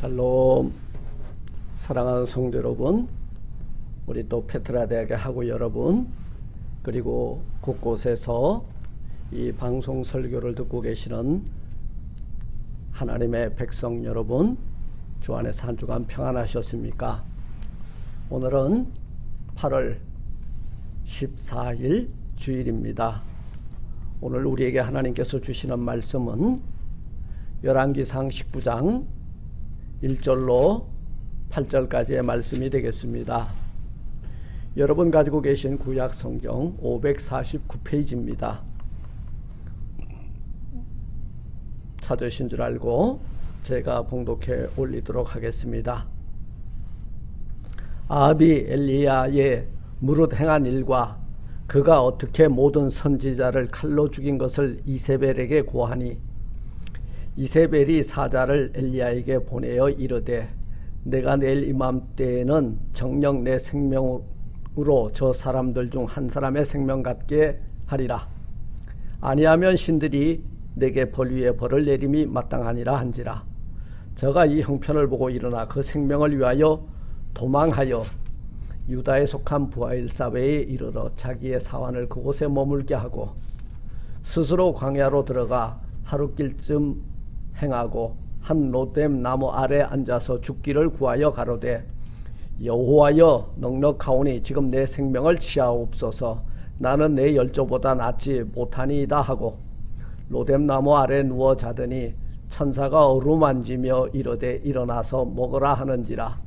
샬롬. 사랑하는 성도 여러분, 우리 또 페트라 대학의 학우 여러분, 그리고 곳곳에서 이 방송 설교를 듣고 계시는 하나님의 백성 여러분, 주 안에서 한 주간 평안하셨습니까? 오늘은 8월 14일 주일입니다. 오늘 우리에게 하나님께서 주시는 말씀은 열왕기상 19장 1절로 8절까지의 말씀이 되겠습니다. 여러분 가지고 계신 구약 성경 549페이지입니다. 찾으신 줄 알고 제가 봉독해 올리도록 하겠습니다. 아합이 엘리야의 무릇 행한 일과 그가 어떻게 모든 선지자를 칼로 죽인 것을 이세벨에게 고하니, 이세벨이 사자를 엘리야에게 보내어 이르되, 내가 내일 이맘때에는 정녕 내 생명으로 저 사람들 중 한 사람의 생명 같게 하리라. 아니하면 신들이 내게 벌 위에 벌을 내림이 마땅하니라 한지라. 저가 이 형편을 보고 일어나 그 생명을 위하여 도망하여 유다에 속한 부하일사베에 이르러 자기의 사환을 그곳에 머물게 하고, 스스로 광야로 들어가 하룻길쯤 행하고 한 로뎀 나무 아래 앉아서 죽기를 구하여 가로되, 여호와여 넉넉하오니 지금 내 생명을 취하옵소서. 나는 내 열조보다 낫지 못하니이다 하고 로뎀 나무 아래 누워 자더니 천사가 어루만지며 이르되 일어나서 먹으라 하는지라.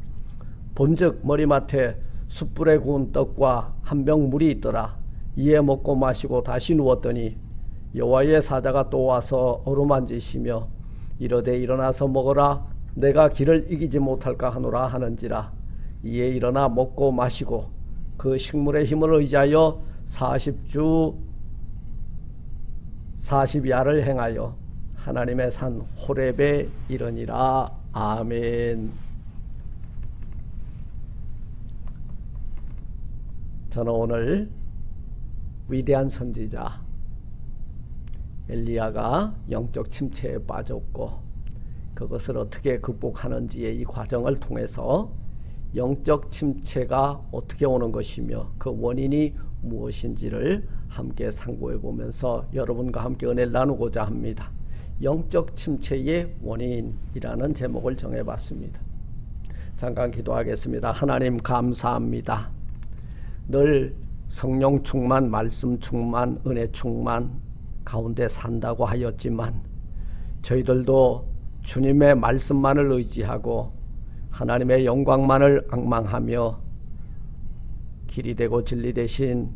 본즉 머리맡에 숯불에 구운 떡과 한 병 물이 있더라. 이에 먹고 마시고 다시 누웠더니 여호와의 사자가 또 와서 어루만지시며 이르되 일어나서 먹으라. 내가 길을 이기지 못할까 하노라 하는지라. 이에 일어나 먹고 마시고 그 식물의 힘을 의지하여 40주 40야를 행하여 하나님의 산 호렙에 이르니라. 아멘. 저는 오늘 위대한 선지자 엘리야가 영적 침체에 빠졌고 그것을 어떻게 극복하는지의 이 과정을 통해서 영적 침체가 어떻게 오는 것이며 그 원인이 무엇인지를 함께 상고해 보면서 여러분과 함께 은혜를 나누고자 합니다. 영적 침체의 원인이라는 제목을 정해봤습니다. 잠깐 기도하겠습니다. 하나님 감사합니다. 늘 성령 충만, 말씀 충만, 은혜 충만 가운데 산다고 하였지만 저희들도 주님의 말씀만을 의지하고 하나님의 영광만을 앙망하며 길이 되고 진리 되신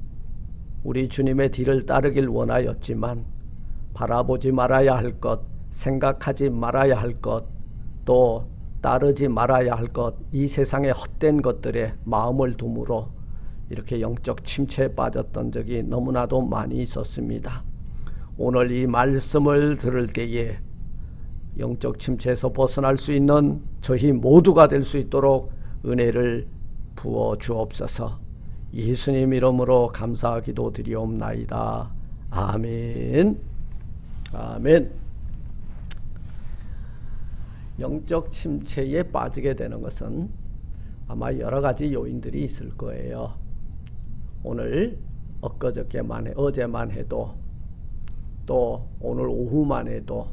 우리 주님의 뒤를 따르길 원하였지만 바라보지 말아야 할 것, 생각하지 말아야 할 것, 또 따르지 말아야 할 것, 이 세상의 헛된 것들에 마음을 두므로 이렇게 영적 침체에 빠졌던 적이 너무나도 많이 있었습니다. 오늘 이 말씀을 들을 때에 영적 침체에서 벗어날 수 있는 저희 모두가 될 수 있도록 은혜를 부어 주옵소서. 예수님 이름으로 감사 기도 드리옵나이다. 아멘. 아멘. 영적 침체에 빠지게 되는 것은 아마 여러 가지 요인들이 있을 거예요. 오늘 어제만 해도 또 오늘 오후만 해도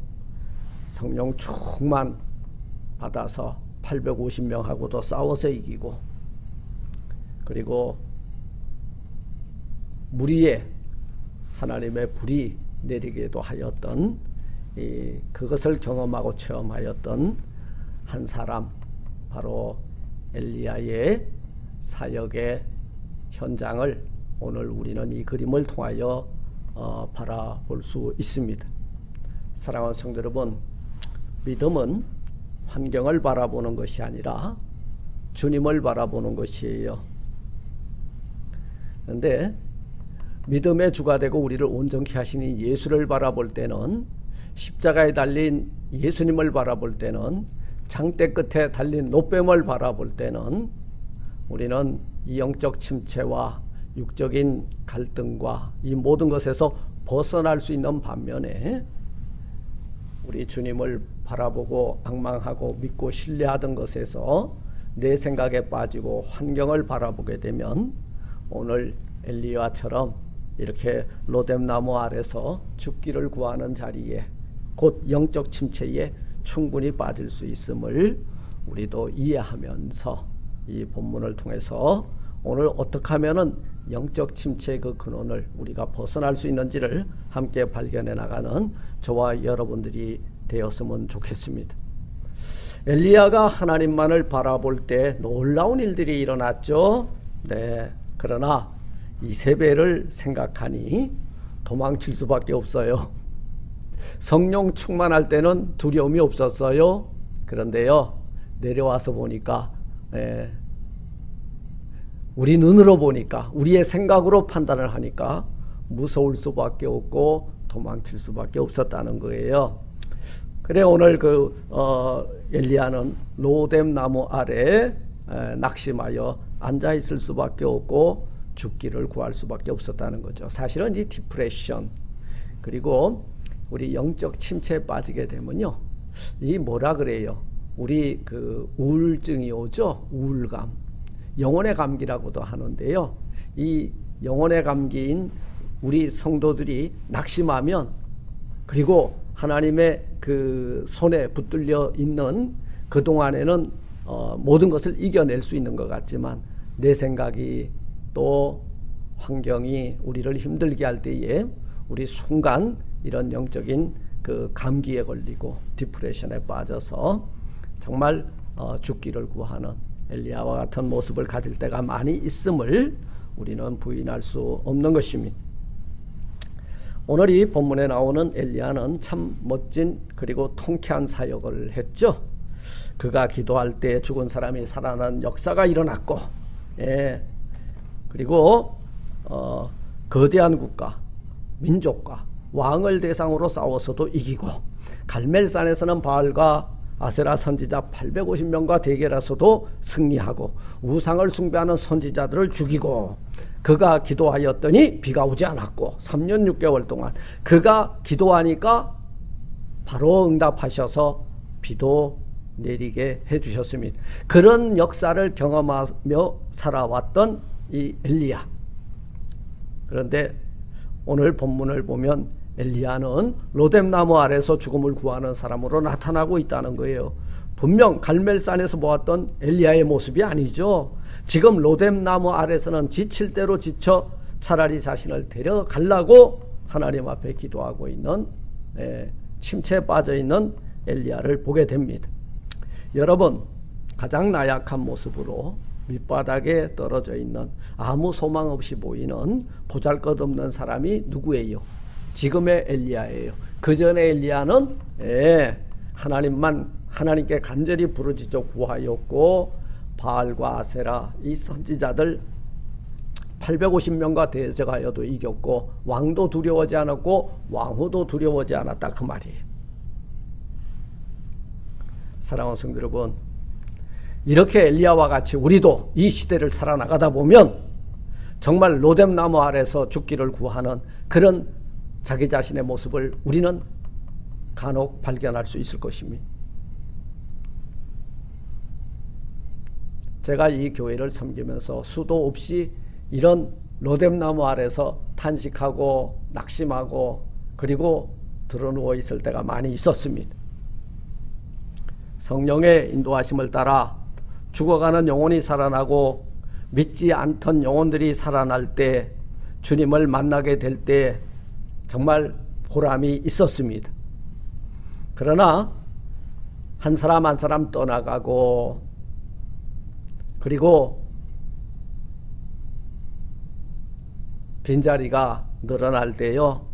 성령 충만 받아서 850명하고도 싸워서 이기고, 그리고 무리에 하나님의 불이 내리기도 하였던 그것을 경험하고 체험하였던 한 사람, 바로 엘리야의 사역의 현장을 오늘 우리는 이 그림을 통하여 바라볼 수 있습니다. 사랑하는 성도 여러분, 믿음은 환경을 바라보는 것이 아니라 주님을 바라보는 것이에요. 그런데 믿음의 주가 되고 우리를 온전케 하시는 예수를 바라볼 때는, 십자가에 달린 예수님을 바라볼 때는, 장대 끝에 달린 노뱀을 바라볼 때는 우리는 이 영적 침체와 육적인 갈등과 이 모든 것에서 벗어날 수 있는 반면에 우리 주님을 바라보고 앙망하고 믿고 신뢰하던 것에서 내 생각에 빠지고 환경을 바라보게 되면 오늘 엘리야처럼 이렇게 로뎀나무 아래서 죽기를 구하는 자리에 곧 영적 침체에 충분히 빠질 수 있음을 우리도 이해하면서 이 본문을 통해서 오늘 어떻게 하면은 영적 침체의 그 근원을 우리가 벗어날 수 있는지를 함께 발견해 나가는 저와 여러분들이 되었으면 좋겠습니다. 엘리야가 하나님만을 바라볼 때 놀라운 일들이 일어났죠. 네. 그러나 이세벨을 생각하니 도망칠 수밖에 없어요. 성령 충만할 때는 두려움이 없었어요. 그런데요, 내려와서 보니까 우리 눈으로 보니까, 우리의 생각으로 판단을 하니까 무서울 수밖에 없고 도망칠 수밖에 없었다는 거예요. 그래 오늘 엘리야는 로뎀나무 아래 낙심하여 앉아 있을 수밖에 없고 죽기를 구할 수밖에 없었다는 거죠. 사실은 이 디프레션, 그리고 우리 영적 침체에 빠지게 되면요, 이 뭐라 그래요? 우리 우울증이 오죠. 우울감, 영혼의 감기라고도 하는데요. 이 영혼의 감기인 우리 성도들이 낙심하면, 그리고 하나님의 그 손에 붙들려 있는 그 동안에는 모든 것을 이겨낼 수 있는 것 같지만 내 생각이 또 환경이 우리를 힘들게 할 때에 우리 순간 이런 영적인 그 감기에 걸리고 디프레션에 빠져서 정말 죽기를 구하는 엘리야와 같은 모습을 가질 때가 많이 있음을 우리는 부인할 수 없는 것입니다. 오늘 이 본문에 나오는 엘리야는 참 멋진 그리고 통쾌한 사역을 했죠. 그가 기도할 때 죽은 사람이 살아난 역사가 일어났고, 그리고 거대한 국가, 민족과 왕을 대상으로 싸워서도 이기고, 갈멜산에서는 바알과 아세라 선지자 850명과 대결해서도 승리하고, 우상을 숭배하는 선지자들을 죽이고, 그가 기도하였더니 비가 오지 않았고 3년 6개월 동안 그가 기도하니까 바로 응답하셔서 비도 내리게 해주셨습니다. 그런 역사를 경험하며 살아왔던 이 엘리야. 그런데 오늘 본문을 보면 엘리야는 로뎀나무 아래서 죽음을 구하는 사람으로 나타나고 있다는 거예요. 분명 갈멜산에서 보았던 엘리야의 모습이 아니죠. 지금 로뎀나무 아래서는 지칠 대로 지쳐 차라리 자신을 데려가려고 하나님 앞에 기도하고 있는, 침체에 빠져있는 엘리야를 보게 됩니다. 여러분, 가장 나약한 모습으로 밑바닥에 떨어져 있는, 아무 소망 없이 보이는 보잘것없는 사람이 누구예요? 지금의 엘리야예요. 그 전에 엘리야는 하나님께 간절히 부르짖어 구하였고, 바알과 아세라 이 선지자들 850명과 대적하여도 이겼고, 왕도 두려워하지 않았고 왕후도 두려워하지 않았다, 그 말이에요. 사랑하는 성도 여러분, 이렇게 엘리야와 같이 우리도 이 시대를 살아나가다 보면 정말 로뎀나무 아래서 죽기를 구하는 그런 자기 자신의 모습을 우리는 간혹 발견할 수 있을 것입니다. 제가 이 교회를 섬기면서 수도 없이 이런 로뎀나무 아래서 탄식하고 낙심하고 그리고 드러누워 있을 때가 많이 있었습니다. 성령의 인도하심을 따라 죽어가는 영혼이 살아나고 믿지 않던 영혼들이 살아날 때, 주님을 만나게 될 때 정말 보람이 있었습니다. 그러나 한 사람 한 사람 떠나가고, 그리고 빈자리가 늘어날 때요,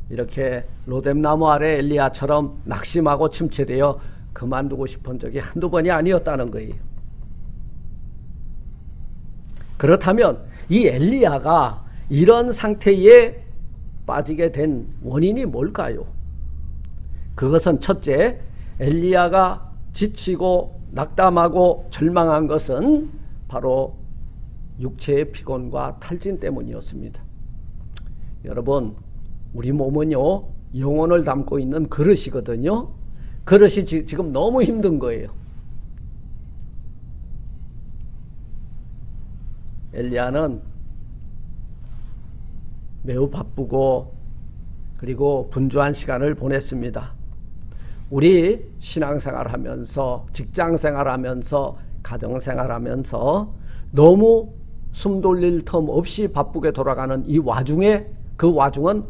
이렇게 로뎀나무 아래 엘리야처럼 낙심하고 침체되어 그만두고 싶은 적이 한두 번이 아니었다는 거예요. 그렇다면 이 엘리야가 이런 상태에 빠지게 된 원인이 뭘까요? 그것은 첫째, 엘리야가 지치고 낙담하고 절망한 것은 바로 육체의 피곤과 탈진 때문이었습니다. 여러분, 우리 몸은요, 영혼을 담고 있는 그릇이거든요. 그릇이 지금 너무 힘든 거예요. 엘리야는 매우 바쁘고 그리고 분주한 시간을 보냈습니다. 우리 신앙생활하면서 직장생활하면서 가정생활하면서 너무 숨 돌릴 틈 없이 바쁘게 돌아가는 이 와중에 그 와중은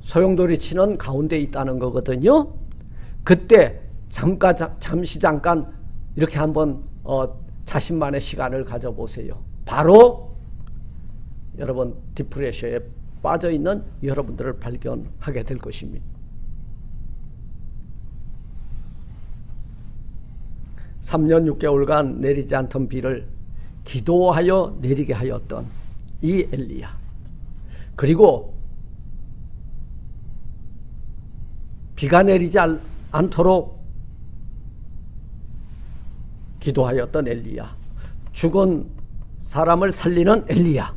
소용돌이 치는 가운데 있다는 거거든요. 그때 잠시 잠깐 이렇게 한번 자신만의 시간을 가져보세요. 바로 여러분 디프레션에 빠져있는 여러분들을 발견하게 될 것입니다. 3년 6개월간 내리지 않던 비를 기도하여 내리게 하였던 이 엘리야, 그리고 비가 내리지 않도록 기도하였던 엘리야, 죽은 사람을 살리는 엘리야,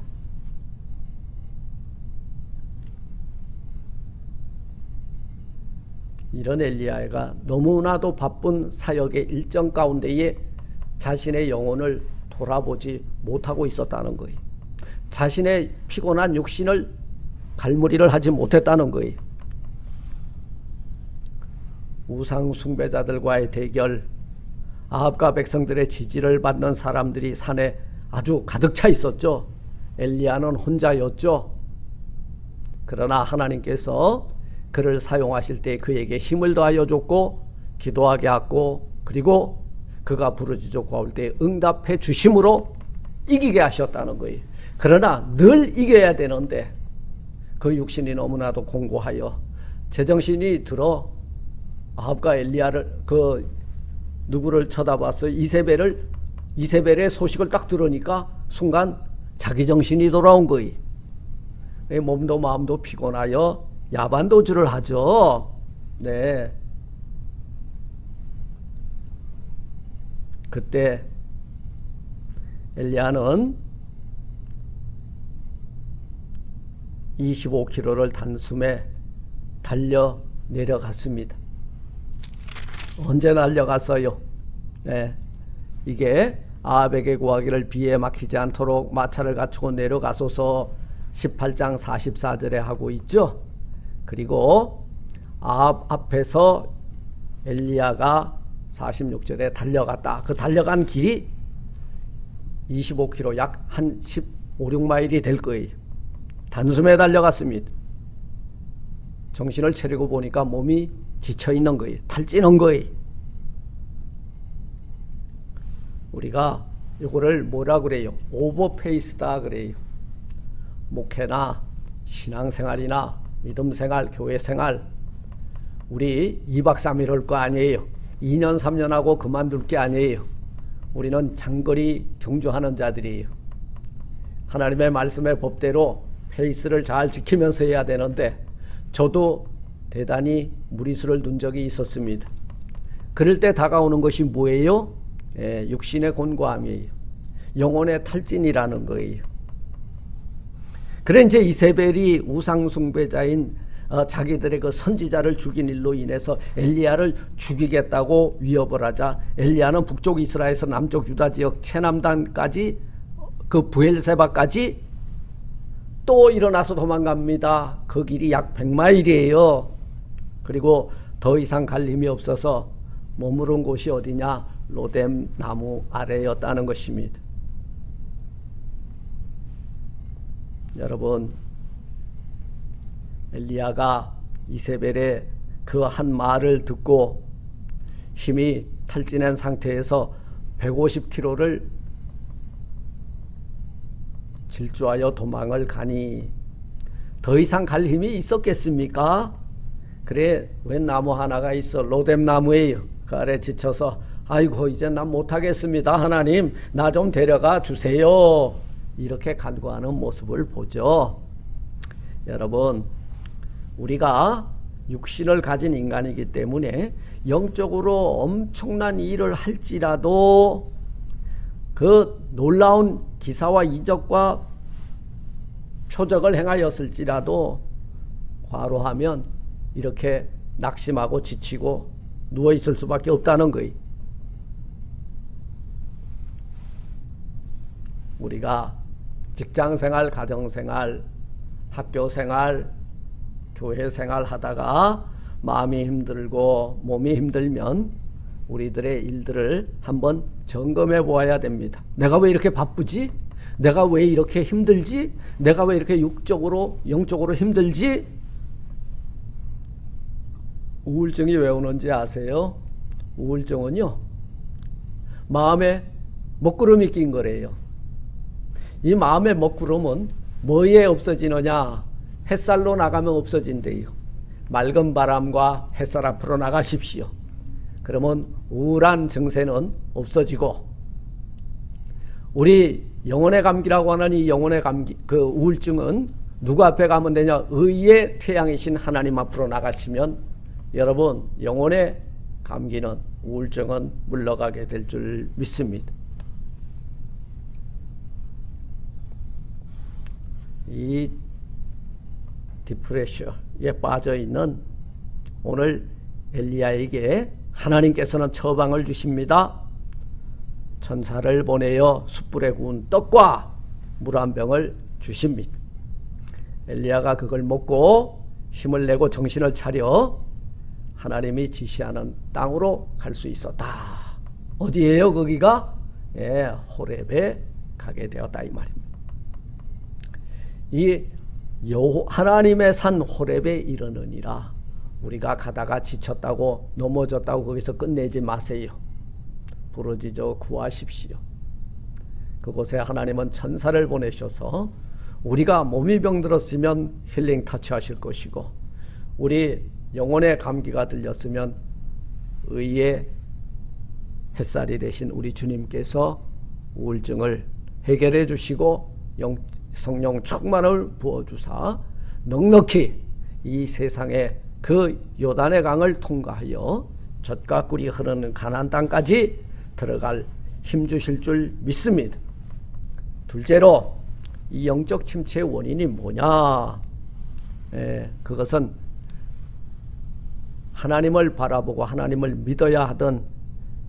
이런 엘리야가 너무나도 바쁜 사역의 일정 가운데에 자신의 영혼을 돌아보지 못하고 있었다는 거예요. 자신의 피곤한 육신을 갈무리를 하지 못했다는 거예요. 우상 숭배자들과의 대결, 아합과 백성들의 지지를 받는 사람들이 산에 아주 가득 차 있었죠. 엘리야는 혼자였죠. 그러나 하나님께서 그를 사용하실 때 그에게 힘을 더하여 줬고 기도하게 하고, 그리고 그가 부르짖어 구할 때 응답해 주심으로 이기게 하셨다는 거예요. 그러나 늘 이겨야 되는데 그 육신이 너무나도 공고하여 제정신이 들어 아합과 엘리야를 누구를 쳐다봤어요? 이세벨의 소식을 딱 들으니까 순간 자기 정신이 돌아온 거예요. 몸도 마음도 피곤하여 야반도주를 하죠. 네. 그때 엘리야는 25km를 단숨에 달려 내려갔습니다. 언제 달려갔어요? 네. 이게 아합에게 구하기를 비에 막히지 않도록 마차를 갖추고 내려가소서 18장 44절에 하고 있죠. 그리고 아합 앞에서 엘리야가 46절에 달려갔다. 그 달려간 길이 25km, 약 한 15, 16마일이 될 거예요. 단숨에 달려갔습니다. 정신을 차리고 보니까 몸이 지쳐있는 거예요. 탈진한 거예요. 우리가 이거를 뭐라 그래요? 오버페이스다 그래요. 목회나 신앙생활이나 믿음생활, 교회생활, 우리 2박 3일 할 거 아니에요. 2년 3년 하고 그만둘 게 아니에요. 우리는 장거리 경주하는 자들이에요. 하나님의 말씀의 법대로 페이스를 잘 지키면서 해야 되는데, 저도 대단히 무리수를 둔 적이 있었습니다. 그럴 때 다가오는 것이 뭐예요? 육신의 곤고함이에요. 영혼의 탈진이라는 거예요. 그래 이제 이세벨이 우상숭배자인 자기들의 그 선지자를 죽인 일로 인해서 엘리야를 죽이겠다고 위협을 하자, 엘리야는 북쪽 이스라엘에서 남쪽 유다 지역 최남단까지, 그 부엘세바까지 또 일어나서 도망갑니다. 그 길이 약 100마일이에요. 그리고 더 이상 갈 힘이 없어서 머무른 곳이 어디냐? 로뎀 나무 아래였다는 것입니다. 여러분, 엘리야가 이세벨의 그 한 말을 듣고 힘이 탈진한 상태에서 150km를 질주하여 도망을 가니 더 이상 갈 힘이 있었겠습니까? 그래, 웬 나무 하나가 있어. 로뎀 나무예요. 그 아래 지쳐서 아이고 이제 난 못하겠습니다. 하나님 나 좀 데려가 주세요. 이렇게 간구하는 모습을 보죠. 여러분, 우리가 육신을 가진 인간이기 때문에 영적으로 엄청난 일을 할지라도, 그 놀라운 기사와 이적과 표적을 행하였을지라도 과로하면 이렇게 낙심하고 지치고 누워있을 수밖에 없다는 거예요. 우리가 직장생활, 가정생활, 학교생활, 교회생활 하다가 마음이 힘들고 몸이 힘들면 우리들의 일들을 한번 점검해 보아야 됩니다. 내가 왜 이렇게 바쁘지? 내가 왜 이렇게 힘들지? 내가 왜 이렇게 육적으로, 영적으로 힘들지? 우울증이 왜 오는지 아세요? 우울증은요, 마음에 먹구름이 낀 거래요. 이 마음의 먹구름은 뭐에 없어지느냐? 햇살로 나가면 없어진대요. 맑은 바람과 햇살 앞으로 나가십시오. 그러면 우울한 증세는 없어지고, 우리 영혼의 감기라고 하는 이 영혼의 감기, 그 우울증은 누구 앞에 가면 되냐? 의의 태양이신 하나님 앞으로 나가시면 여러분 영혼의 감기는, 우울증은 물러가게 될 줄 믿습니다. 이 디프레셔에 빠져있는 오늘 엘리야에게 하나님께서는 처방을 주십니다. 천사를 보내어 숯불에 구운 떡과 물 한 병을 주십니다. 엘리야가 그걸 먹고 힘을 내고 정신을 차려 하나님이 지시하는 땅으로 갈 수 있었다. 어디예요 거기가? 예, 호렙에 가게 되었다 이 말입니다. 이 하나님의 산 호렙에 이르느니라. 우리가 가다가 지쳤다고 넘어졌다고 거기서 끝내지 마세요. 부르짖어 구하십시오. 그곳에 하나님은 천사를 보내셔서 우리가 몸이 병들었으면 힐링 터치하실 것이고, 우리 영혼의 감기가 들렸으면 의의 햇살이 되신 우리 주님께서 우울증을 해결해 주시고 성령 충만을 부어주사 넉넉히 이 세상에 그 요단의 강을 통과하여 젖과 꿀이 흐르는 가나안 땅까지 들어갈 힘 주실 줄 믿습니다. 둘째로 이 영적 침체의 원인이 뭐냐? 그것은 하나님을 바라보고 하나님을 믿어야 하던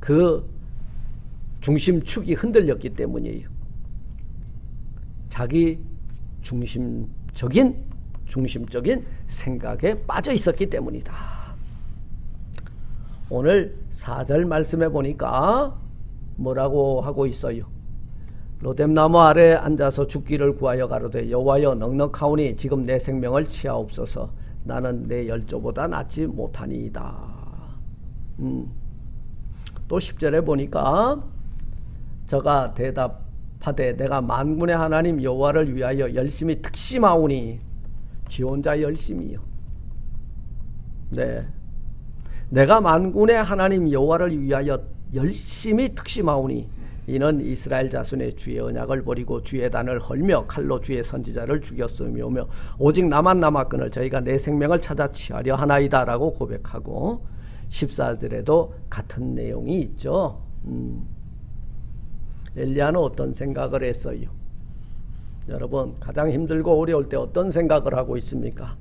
그 중심축이 흔들렸기 때문이에요. 자기 중심적인 생각에 빠져 있었기 때문이다. 오늘 4절 말씀해 보니까 뭐라고 하고 있어요? 로뎀나무 아래 앉아서 죽기를 구하여 가로되 여호와여 넉넉하오니 지금 내 생명을 취하옵소서. 나는 내 열조보다 낫지 못하니이다. 또 10절에 보니까 저가 대답하되 내가 만군의 하나님 여호와를 위하여 열심히 특심하오니, 지 혼자 열심히요. 네, 내가 만군의 하나님 여호와를 위하여 열심히 특심하오니 이는 이스라엘 자손의 주의 언약을 버리고 주의 단을 헐며 칼로 주의 선지자를 죽였으며 오직 나만 남았거늘 저희가 내 생명을 찾아 취하려 하나이다 라고 고백하고, 14절에도 같은 내용이 있죠. 엘리야는 어떤 생각을 했어요? 여러분, 가장 힘들고 어려울 때 어떤 생각을 하고 있습니까?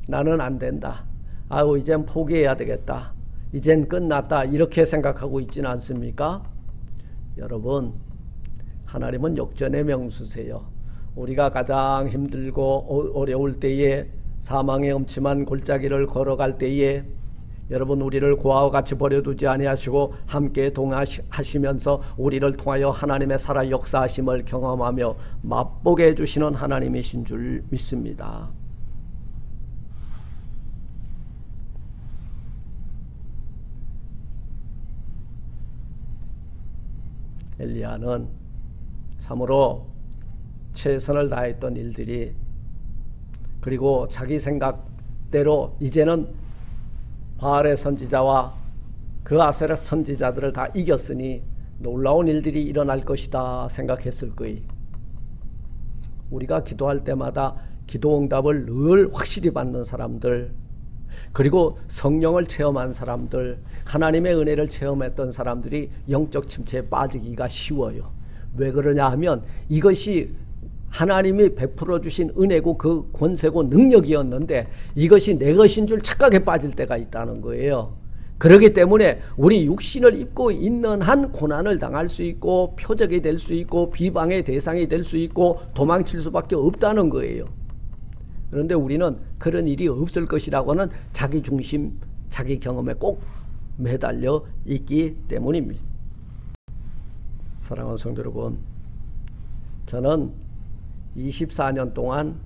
나는 안 된다. 아우, 이젠 포기해야 되겠다. 이젠 끝났다. 이렇게 생각하고 있지는 않습니까? 여러분, 하나님은 역전의 명수세요. 우리가 가장 힘들고 어려울 때에, 사망의 음침한 골짜기를 걸어갈 때에 여러분, 우리를 고아와 같이 버려두지 아니하시고 함께 동행하시면서 우리를 통하여 하나님의 살아 역사하심을 경험하며 맛보게 해주시는 하나님이신 줄 믿습니다. 엘리야는 참으로 최선을 다했던 일들이, 그리고 자기 생각대로 이제는 바알의 선지자와 그 아세라 선지자들을 다 이겼으니 놀라운 일들이 일어날 것이다 생각했을 거예요. 우리가 기도할 때마다 기도 응답을 늘 확실히 받는 사람들, 그리고 성령을 체험한 사람들, 하나님의 은혜를 체험했던 사람들이 영적 침체에 빠지기가 쉬워요. 왜 그러냐 하면 이것이 하나님이 베풀어 주신 은혜고 그 권세고 능력이었는데 이것이 내 것인 줄 착각에 빠질 때가 있다는 거예요. 그렇기 때문에 우리 육신을 입고 있는 한 고난을 당할 수 있고 표적이 될 수 있고 비방의 대상이 될 수 있고 도망칠 수밖에 없다는 거예요. 그런데 우리는 그런 일이 없을 것이라고는 자기 중심, 자기 경험에 꼭 매달려 있기 때문입니다. 사랑하는 성도 여러분, 저는 24년 동안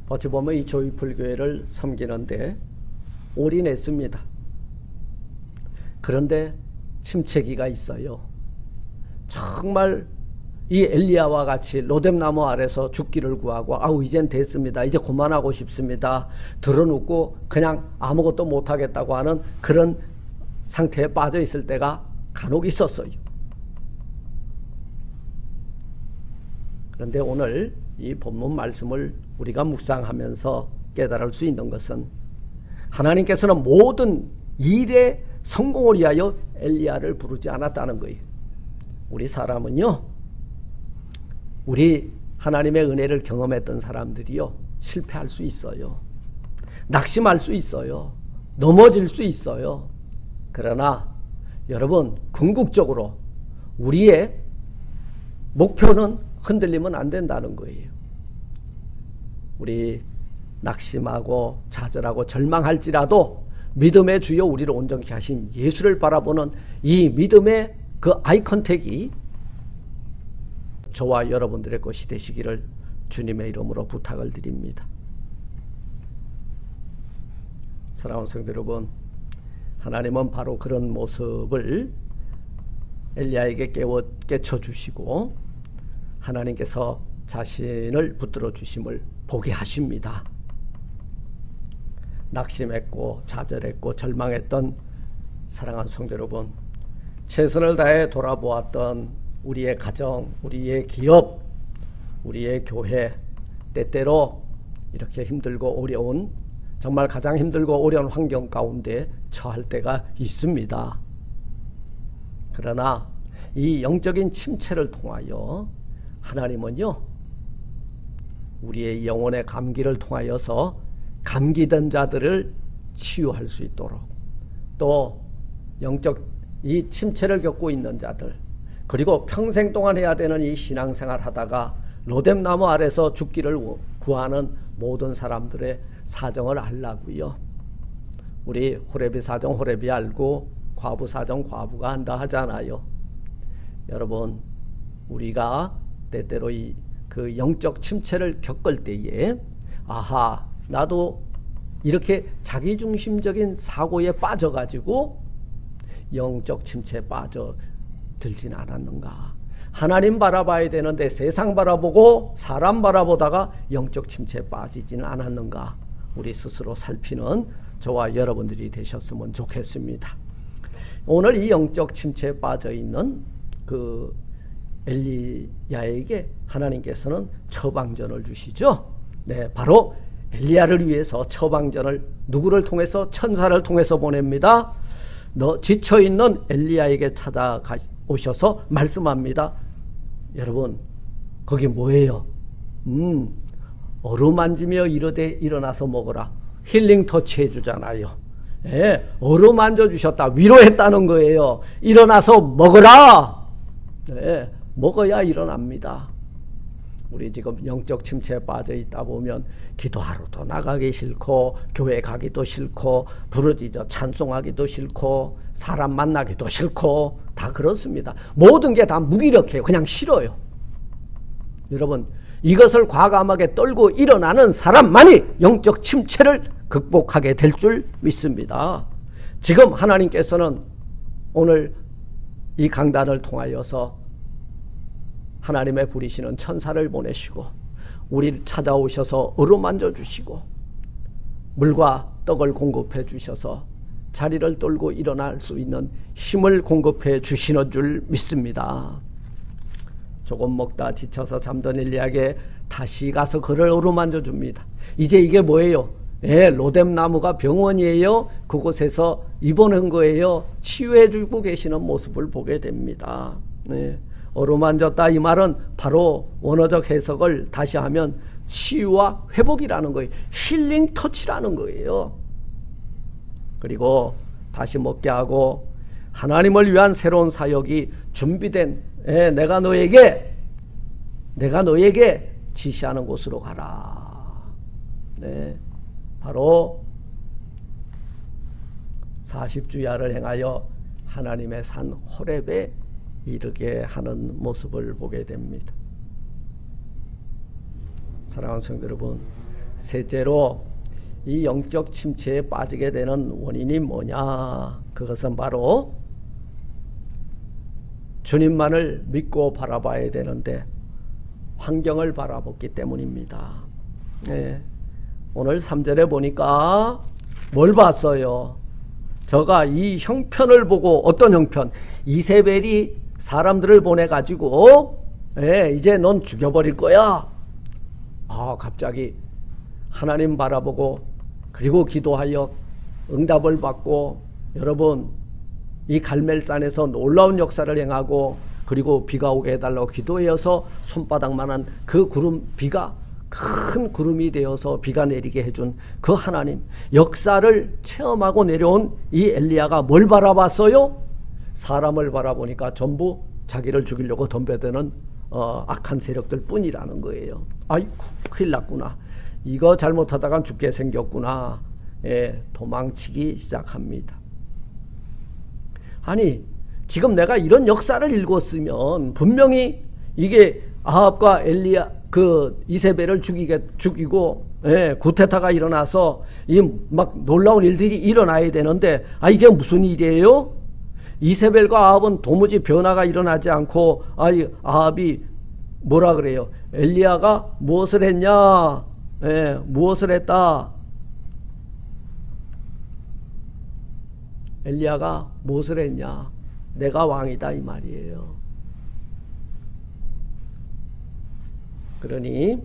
어찌 보면 이 조이풀교회를 섬기는데 올인했습니다. 그런데 침체기가 있어요. 정말 이 엘리야와 같이 로뎀나무 아래서 죽기를 구하고 아우 이젠 됐습니다. 이제 그만하고 싶습니다. 들어눕고 그냥 아무것도 못하겠다고 하는 그런 상태에 빠져 있을 때가 간혹 있었어요. 그런데 오늘 이 본문 말씀을 우리가 묵상하면서 깨달을 수 있는 것은 하나님께서는 모든 일에 성공을 위하여 엘리야를 부르지 않았다는 거예요. 우리 사람은요, 우리 하나님의 은혜를 경험했던 사람들이요, 실패할 수 있어요. 낙심할 수 있어요. 넘어질 수 있어요. 그러나 여러분, 궁극적으로 우리의 목표는 흔들리면 안 된다는 거예요. 우리 낙심하고 좌절하고 절망할지라도 믿음의 주여 우리를 온전케 하신 예수를 바라보는 이 믿음의 그 아이 컨택이 저와 여러분들의 것이 되시기를 주님의 이름으로 부탁을 드립니다. 사랑하는 성도 여러분, 하나님은 바로 그런 모습을 엘리야에게 깨쳐주시고 하나님께서 자신을 붙들어 주심을 보게 하십니다. 낙심했고 좌절했고 절망했던 사랑하는 성도 여러분, 최선을 다해 돌아보았던 우리의 가정, 우리의 기업, 우리의 교회, 때때로 이렇게 힘들고 어려운, 정말 가장 힘들고 어려운 환경 가운데 처할 때가 있습니다. 그러나 이 영적인 침체를 통하여 하나님은요, 우리의 영혼의 감기를 통하여서 감기된 자들을 치유할 수 있도록, 또 영적 이 침체를 겪고 있는 자들, 그리고 평생 동안 해야 되는 이 신앙생활 하다가 로뎀나무 아래서 죽기를 구하는 모든 사람들의 사정을 알라고요. 우리 호레비 사정 호레비 알고 과부 사정 과부가 한다 하잖아요. 여러분, 우리가 때때로 그 영적 침체를 겪을 때에 아하, 나도 이렇게 자기중심적인 사고에 빠져가지고 영적 침체에 빠져들진 않았는가. 하나님 바라봐야 되는데 세상 바라보고 사람 바라보다가 영적 침체에 빠지지는 않았는가. 우리 스스로 살피는 저와 여러분들이 되셨으면 좋겠습니다. 오늘 이 영적 침체에 빠져있는 그 엘리야에게 하나님께서는 처방전을 주시죠. 네, 바로 엘리야를 위해서 처방전을 누구를 통해서? 천사를 통해서 보냅니다. 너 지쳐있는 엘리야에게 찾아오셔서 말씀합니다. 여러분, 거기 뭐예요? 어루만지며 이르되 일어나서 먹어라. 힐링 터치 해주잖아요. 예, 어루만져 주셨다. 위로했다는 거예요. 일어나서 먹어라. 네, 먹어야 일어납니다. 우리 지금 영적 침체에 빠져 있다 보면 기도하러도 나가기 싫고 교회 가기도 싫고 부르짖어 찬송하기도 싫고 사람 만나기도 싫고 다 그렇습니다. 모든 게 다 무기력해요. 그냥 싫어요. 여러분, 이것을 과감하게 떨고 일어나는 사람만이 영적 침체를 극복하게 될 줄 믿습니다. 지금 하나님께서는 오늘 이 강단을 통하여서 하나님의 부리시는 천사를 보내시고 우리를 찾아오셔서 어루만져 주시고 물과 떡을 공급해 주셔서 자리를 떨고 일어날 수 있는 힘을 공급해 주시는 줄 믿습니다. 조금 먹다 지쳐서 잠든 엘리야에게 다시 가서 그를 어루만져 줍니다. 이제 이게 뭐예요? 예, 로뎀나무가 병원이에요. 그곳에서 입원한 거예요. 치유해 주고 계시는 모습을 보게 됩니다. 네. 어루만졌다 이 말은 바로 원어적 해석을 다시 하면 치유와 회복이라는 거예요. 힐링 터치라는 거예요. 그리고 다시 먹게 하고 하나님을 위한 새로운 사역이 준비된 내가 너에게 지시하는 곳으로 가라. 네, 바로 40주야를 행하여 하나님의 산 호렙에 이르게 하는 모습을 보게 됩니다. 사랑하는 성도 여러분, 셋째로 이 영적 침체에 빠지게 되는 원인이 뭐냐? 그것은 바로 주님만을 믿고 바라봐야 되는데 환경을 바라봤기 때문입니다. 네. 오늘 3절에 보니까 뭘 봤어요? 저가 이 형편을 보고, 어떤 형편? 이세벨이 사람들을 보내가지고 이제 넌 죽여버릴 거야. 갑자기 하나님 바라보고 그리고 기도하여 응답을 받고, 여러분 이 갈멜산에서 놀라운 역사를 행하고 그리고 비가 오게 해달라고 기도해서 손바닥만한 그 구름, 비가 큰 구름이 되어서 비가 내리게 해준 그 하나님, 역사를 체험하고 내려온 이 엘리야가 뭘 바라봤어요? 사람을 바라보니까 전부 자기를 죽이려고 덤벼드는 악한 세력들 뿐이라는 거예요. 아이고, 큰일 났구나. 이거 잘못하다가 죽게 생겼구나. 도망치기 시작합니다. 아니, 지금 내가 이런 역사를 읽었으면 분명히 이게 아합과 엘리야, 이세벨을 죽이고 구테타가 일어나서 이 막 놀라운 일들이 일어나야 되는데, 이게 무슨 일이에요? 이세벨과 아합은 도무지 변화가 일어나지 않고, 아합이 뭐라 그래요? 엘리야가 무엇을 했냐? 무엇을 했다? 엘리야가 무엇을 했냐? 내가 왕이다 이 말이에요. 그러니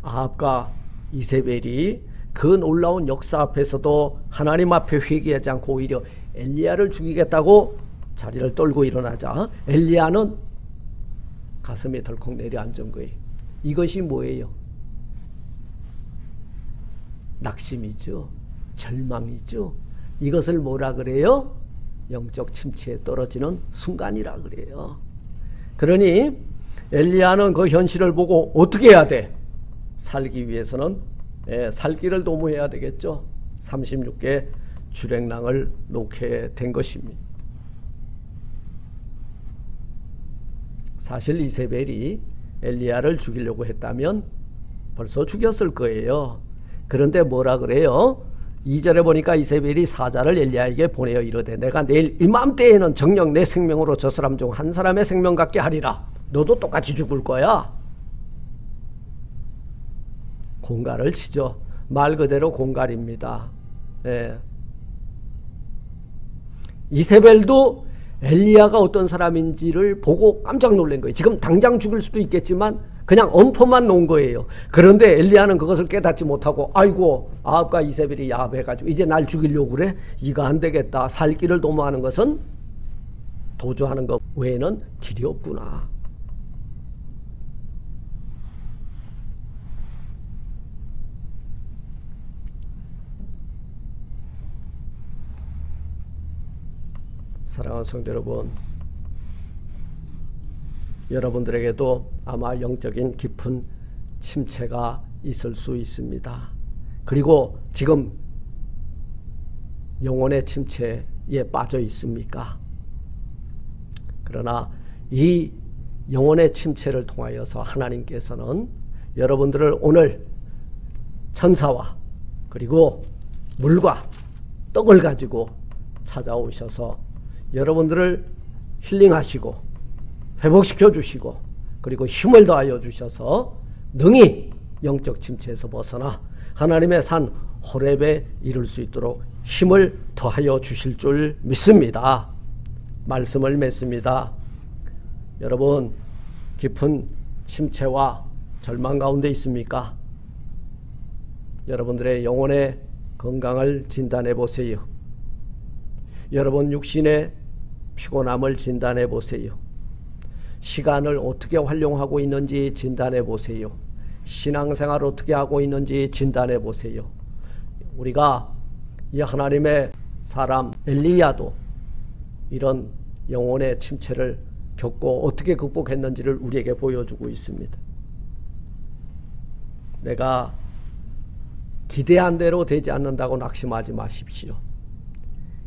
아합과 이세벨이 그 놀라운 역사 앞에서도 하나님 앞에 회개하지 않고 오히려 엘리야를 죽이겠다고 자리를 떨고 일어나자 엘리야는 가슴에 덜컥 내려앉은 거예요. 이것이 뭐예요? 낙심이죠. 절망이죠. 이것을 뭐라 그래요? 영적 침체에 떨어지는 순간이라 그래요. 그러니 엘리야는 그 현실을 보고 어떻게 해야 돼? 살기 위해서는 살 길을 도모해야 되겠죠. 36개 주랭랑을 놓게 된 것입니다. 사실 이세벨이 엘리야를 죽이려고 했다면 벌써 죽였을 거예요. 그런데 뭐라 그래요? 2절에 보니까 이세벨이 사자를 엘리야에게 보내어 이르되 내가 내일 이맘때에는 정녕 내 생명으로 저 사람 중 한 사람의 생명 같게 하리라. 너도 똑같이 죽을 거야. 공갈을 치죠. 말 그대로 공갈입니다. 이세벨도 엘리야가 어떤 사람인지를 보고 깜짝 놀란 거예요. 지금 당장 죽일 수도 있겠지만 그냥 엄포만 놓은 거예요. 그런데 엘리야는 그것을 깨닫지 못하고 아이고 아합과 이세벨이 야합해가지고 이제 날 죽이려고 그래? 이거 안 되겠다. 살 길을 도모하는 것은 도주하는 것 외에는 길이 없구나. 사랑하는 성도 여러분, 여러분들에게도 아마 영적인 깊은 침체가 있을 수 있습니다. 그리고 지금 영혼의 침체에 빠져 있습니까? 그러나 이 영혼의 침체를 통하여서 하나님께서는 여러분들을 오늘 천사와 그리고 물과 떡을 가지고 찾아오셔서 여러분들을 힐링하시고 회복시켜 주시고 그리고 힘을 더하여 주셔서 능히 영적 침체에서 벗어나 하나님의 산 호렙에 이룰 수 있도록 힘을 더하여 주실 줄 믿습니다. 말씀을 맺습니다. 여러분, 깊은 침체와 절망 가운데 있습니까? 여러분들의 영혼의 건강을 진단해 보세요. 여러분 육신의 피곤함을 진단해 보세요. 시간을 어떻게 활용하고 있는지 진단해 보세요. 신앙생활 어떻게 하고 있는지 진단해 보세요. 우리가 이 하나님의 사람 엘리야도 이런 영혼의 침체를 겪고 어떻게 극복했는지를 우리에게 보여주고 있습니다. 내가 기대한 대로 되지 않는다고 낙심하지 마십시오.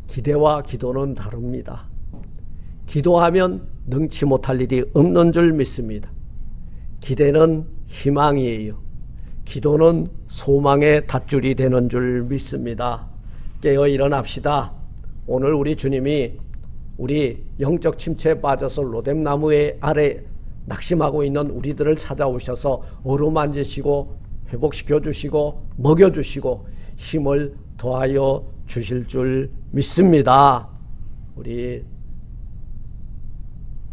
기대와 기도는 다릅니다. 기도하면 능치 못할 일이 없는 줄 믿습니다. 기대는 희망이에요. 기도는 소망의 닷줄이 되는 줄 믿습니다. 깨어 일어납시다. 오늘 우리 주님이 우리 영적 침체에 빠져서 로뎀나무의 아래 낙심하고 있는 우리들을 찾아오셔서 어루만지시고 회복시켜 주시고 먹여 주시고 힘을 더하여 주실 줄 믿습니다. 우리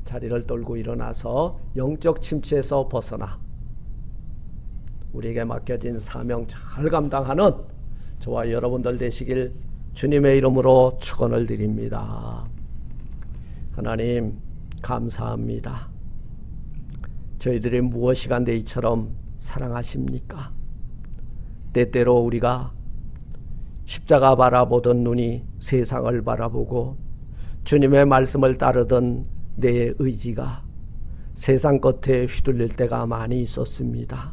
자리를 떨고 일어나서 영적 침체에서 벗어나 우리에게 맡겨진 사명 잘 감당하는 저와 여러분들 되시길 주님의 이름으로 축원을 드립니다. 하나님 감사합니다. 저희들이 무엇이 간데 이처럼 사랑하십니까? 때때로 우리가 십자가 바라보던 눈이 세상을 바라보고 주님의 말씀을 따르던 내 의지가 세상 끝에 휘둘릴 때가 많이 있었습니다.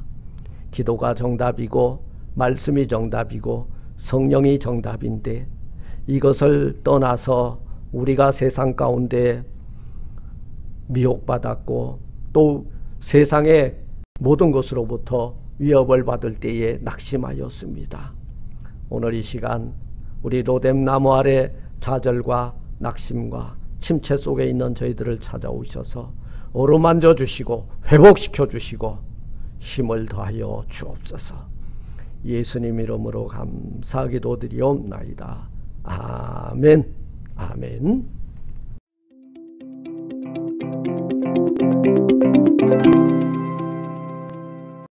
기도가 정답이고 말씀이 정답이고 성령이 정답인데 이것을 떠나서 우리가 세상 가운데 미혹받았고 또 세상의 모든 것으로부터 위협을 받을 때에 낙심하였습니다. 오늘 이 시간 우리 로뎀나무 아래 좌절과 낙심과 침체 속에 있는 저희들을 찾아오셔서 어루만져 주시고 회복시켜 주시고 힘을 더하여 주옵소서. 예수님 이름으로 감사 기도드리옵나이다. 아멘. 아멘.